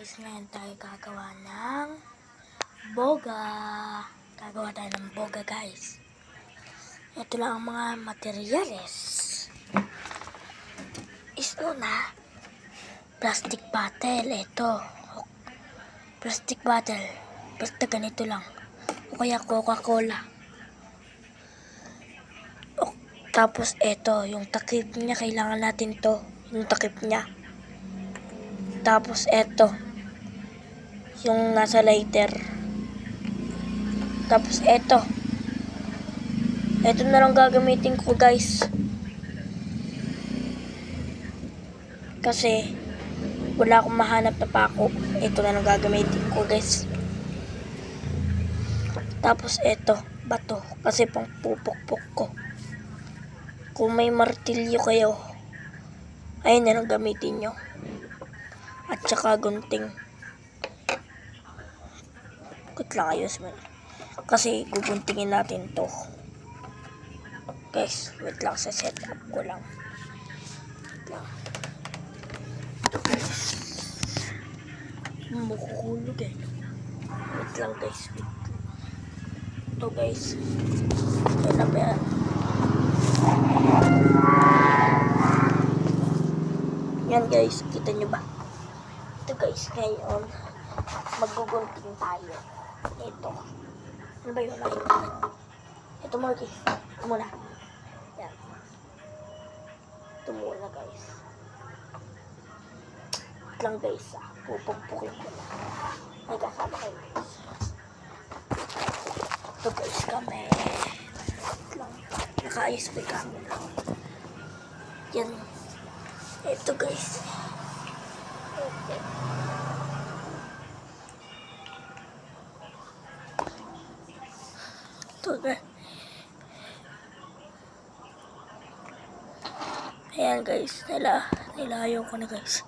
guys, ngayon tayo gagawa ng boga. Gagawa tayo ng boga guys. Ito lang ang mga materyales. Is una, plastic bottle. Ito, plastic bottle. Basta ganito lang. O kaya Coca-Cola. Tapos ito, yung takip niya, kailangan natin to. Yung takip niya. Tapos ito, yung nasa lighter. Tapos ito na lang gagamitin ko guys. Kasi wala akong mahanap na pako. Ito na lang gagamitin ko guys. Tapos ito, bato. Kasi pang pupukpok ko. Kung may martilyo kayo, ayun na lang gamitin nyo. At saka gunting. Wait lang, ayos mo. Kasi guguntingin natin to. Guys, wait lang, sa setup ko lang. Wait lang. Ito guys. Makukulog eh. Wait lang guys. Ito guys. Yan na ba yan? Yan guys, kita nyo ba? Ito guys, ngayon magugunting tayo. Ito. Ano ba yun? Ito muna guys. Ito muna. Yan. Ito muna guys. Ito lang guys ah. Pupugpukin ko na. Ay kasama kayo guys. Ito guys kami. Ito lang. Nakaayos pa yung camera. Yan. Ito guys. Okay. Ito guys. Ayan guys. Nilayo ko na guys.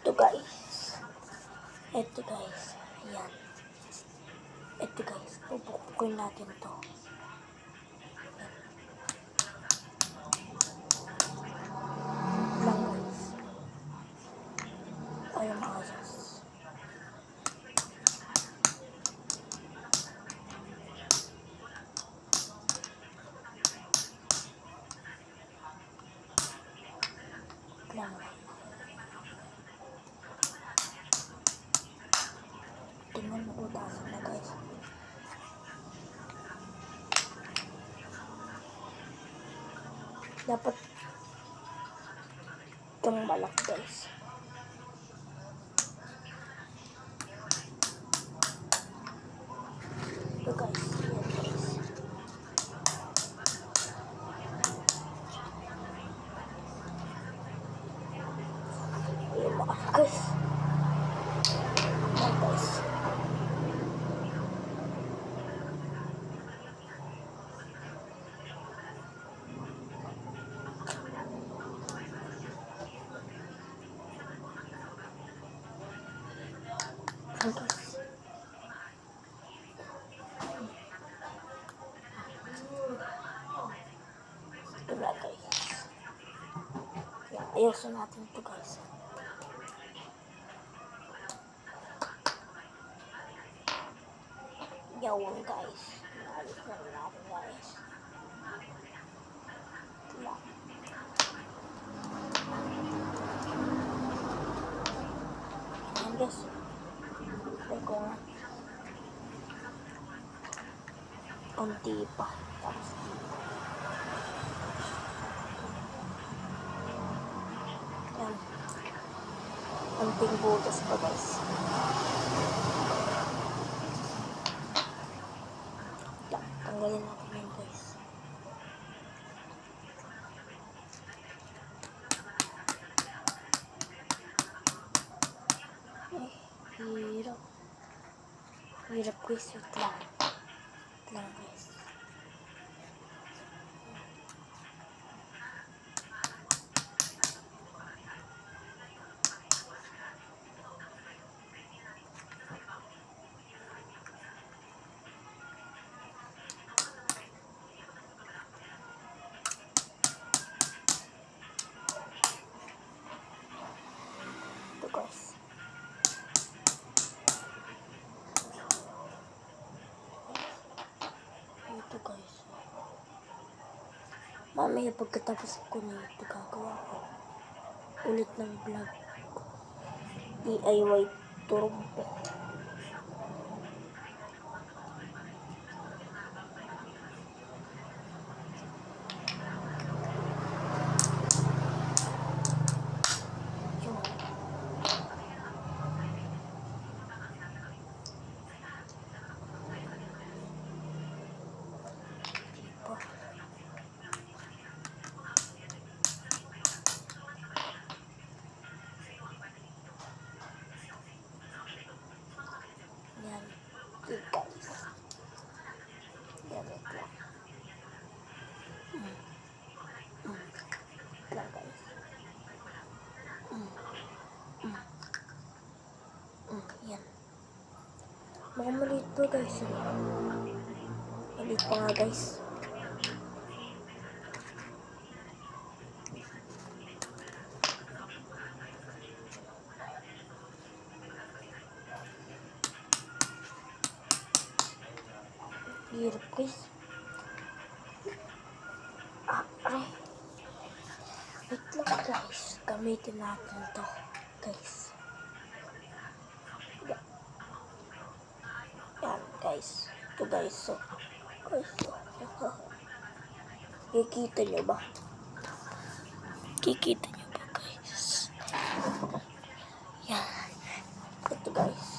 Ito guys. Ito guys. Ayan. Ito guys. Pupukpukin natin ito. Lang guys. Ayaw makasas. Lang. Tingnan mo utasan na guys. Dapat itong balak guys. Ito guys. Yan guys. Ayaw makakas. Yan guys. Ito na guys. Ayusin natin ito guys. Yawan guys. Naalis na rin natin guys. Ito lang. Ayan guys. Ay ko nga. Unti pa. Tapos yan. Unting butas pa guys. Yan. Tanggalin natin yan guys. Ay, hirap. Hirap guys. Wait lang. Wait lang guys. Ito guys. Mamaya pagkatapos ko nito gagawa ko ulit ng vlog. DIY turumpo. Yan. Okay, guys. Yan, wait lang. Lang, guys. Yan. Mga maliit pa, guys. Maliit pa nga, guys. Hirap, guys. Aray. Wait lang, guys. Gamitin natin to, guys. Yan, guys. Ito, guys. So, guys. Kikita nyo ba? Kikita nyo ba, guys? Yan. Ito, guys.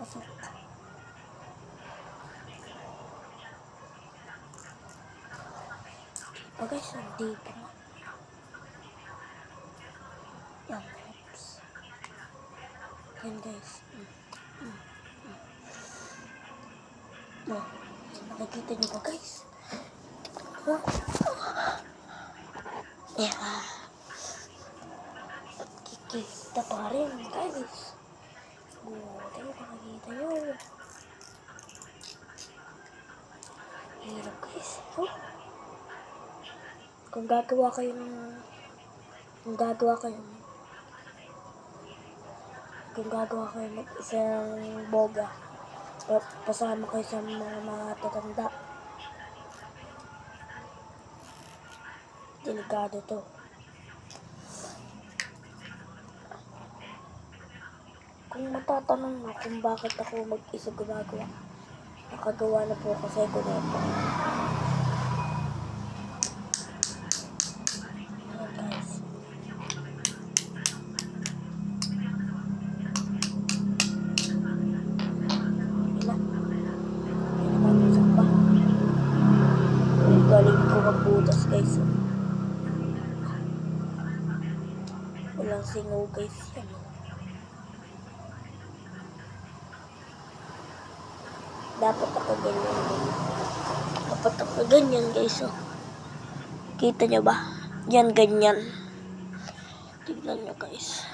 Pasok. Oh, guys, nandito na. Yan, oops. Yan, guys. Nakikita niyo ba, guys? Yan. Kikita pa rin, guys. Buti, nakikita nyo. Hirap, guys. Kung gagawa kayo ng isang boga, pasama kayo sa mga tatanda. Delikado to. Kung matatanong mo kung bakit ako mag-isa gumagawa, nakagawa na po kasi ko na ito. Ayan, guys. Galing ko magbutas, guys. Walang singaw, guys. Yan. Dapat ako ganyan, guys. Oh. Kita nyo ba? Yan, ganyan. Tignan nyo, guys.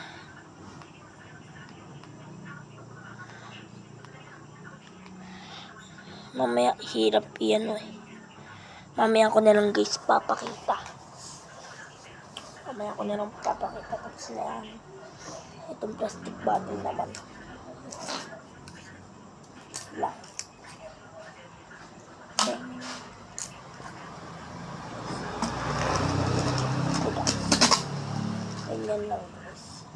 Mamaya, hirap yan, eh. Mamaya ko na lang, guys, papakita. Tapos na yan. Itong plastic bottle naman. Lang. Okay. Ito, guys. Ganyan lang, guys.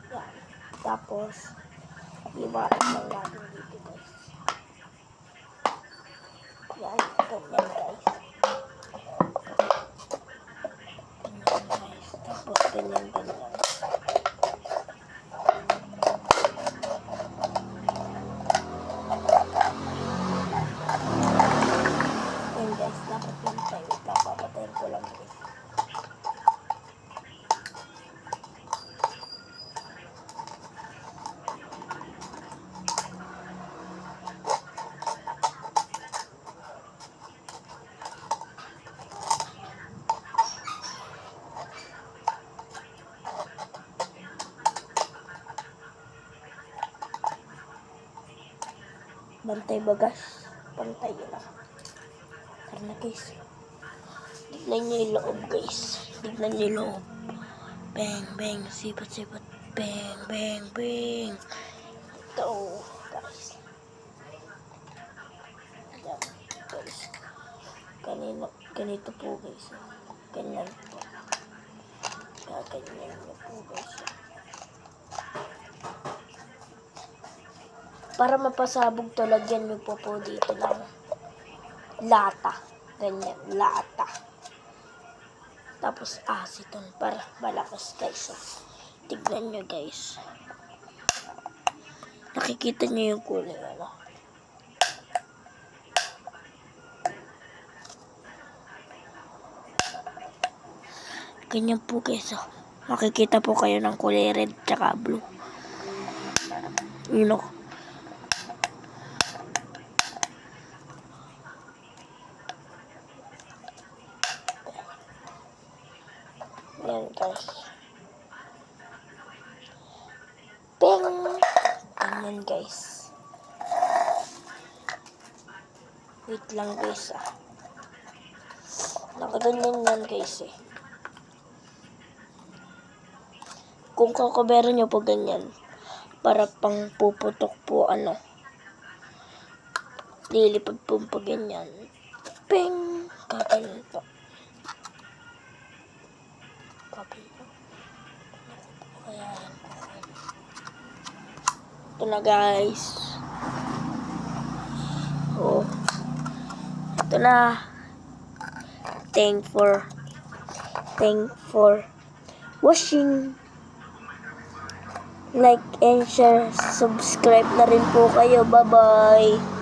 Yan. Tapos, iwanan lang natin dito, guys. Yan. Ganyan, guys. Tapos, ganyan. Yan, guys. Dapat lang tayo. Papapatayin ko lang, guys. Bantay bagas. Pantay yun lang. Tara na guys. Tignan nyo yung loob guys. Tignan nyo yung loob. Bang, bang. Sipat, sipat. Bang, bang, bang. Ito guys. Ayan guys. Ganito po guys. Ganyan po. Gaganyan nyo po guys. Para mapasabog to, lagyan nyo po dito ng lata. Ganyan, lata. Tapos aceton para malakas guys. So, tignan nyo guys. Nakikita nyo yung kulay ano. Ganyan po guys. Oh. Makikita po kayo ng kulay red tsaka blue. Yun o. Ayan guys. Bing! Ayan guys. Wait lang guys ah. Nakaganyan yan guys eh. Kung kakabera nyo po ganyan. Para pang puputok po ano. Lilipad po po ganyan. Bing! Kaganyan po. Ayan. Ito na guys. Oh. Ito na. Thank for watching. Like and share. Subscribe na rin po kayo. Bye bye.